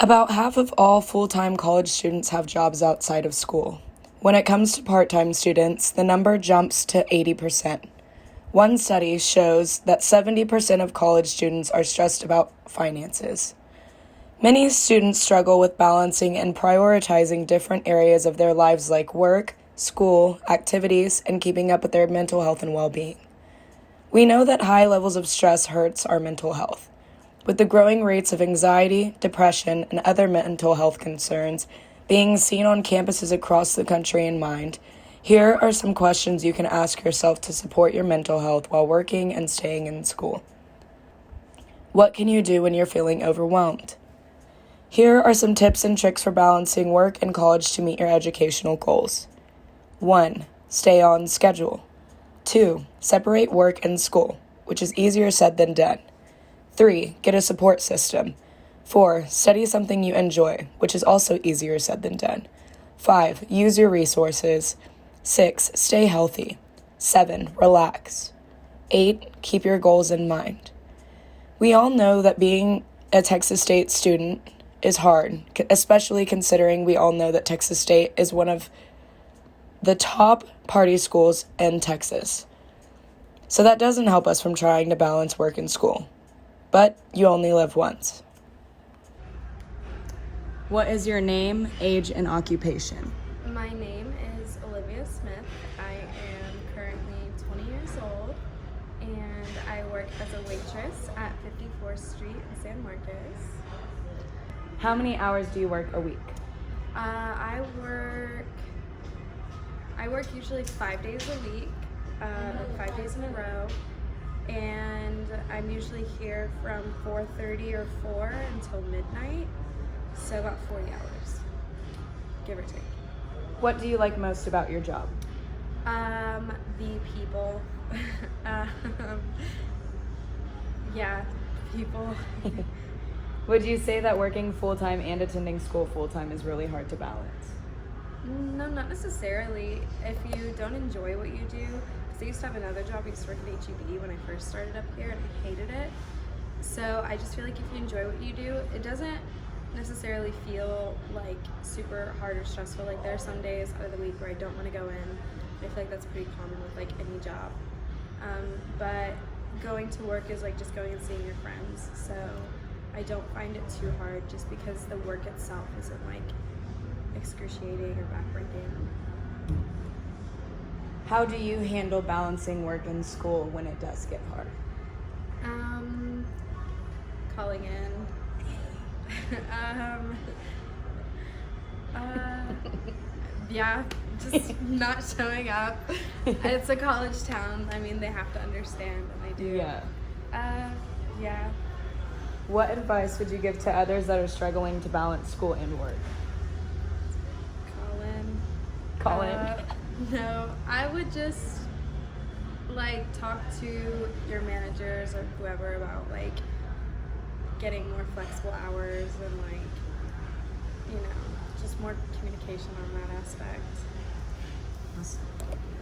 About half of all full-time college students have jobs outside of school. When it comes to part-time students, the number jumps to 80%. One study shows that 70% of college students are stressed about finances. Many students struggle with balancing and prioritizing different areas of their lives like work, school, activities, and keeping up with their mental health and well-being. We know that high levels of stress hurts our mental health. With the growing rates of anxiety, depression, and other mental health concerns being seen on campuses across the country in mind, here are some questions you can ask yourself to support your mental health while working and staying in school. What can you do when you're feeling overwhelmed? Here are some tips and tricks for balancing work and college to meet your educational goals. 1. Stay on schedule. 2. Separate work and school, which is easier said than done. 3. Get a support system. 4. Study something you enjoy, which is also easier said than done. 5. Use your resources. 6. Stay healthy. 7. Relax. 8. Keep your goals in mind. We all know that being a Texas State student is hard, especially considering we all know that Texas State is one of the top party schools in Texas. So that doesn't help us from trying to balance work and school. But you only live once. What is your name, age, and occupation? My name is Olivia Smith. I am currently 20 years old, and I work as a waitress at 54th Street in San Marcos. How many hours do you work a week? I work usually 5 days a week, 5 days in a row, and I'm usually here from 4:30 or 4 until midnight, so about 40 hours, give or take. What do you like most about your job? The people. Yeah, people. Would you say that working full-time and attending school full-time is really hard to balance? No, not necessarily. If you don't enjoy what you do, because I used to have another job. I used to work at HEB when I first started up here, and I hated it. So I just feel like if you enjoy what you do, it doesn't necessarily feel like super hard or stressful. Like there are some days out of the week where I don't want to go in. I feel like that's pretty common with like any job. But going to work is like just going and seeing your friends. So I don't find it too hard just because the work itself isn't like excruciating or backbreaking. How do you handle balancing work and school when it does get hard? Calling in. Yeah, just not showing up. It's a college town. I mean, they have to understand, and they do. Yeah. Yeah. What advice would you give to others that are struggling to balance school and work? Call in. No, I would just like talk to your managers or whoever about like getting more flexible hours and like, you know, just more communication on that aspect. Awesome.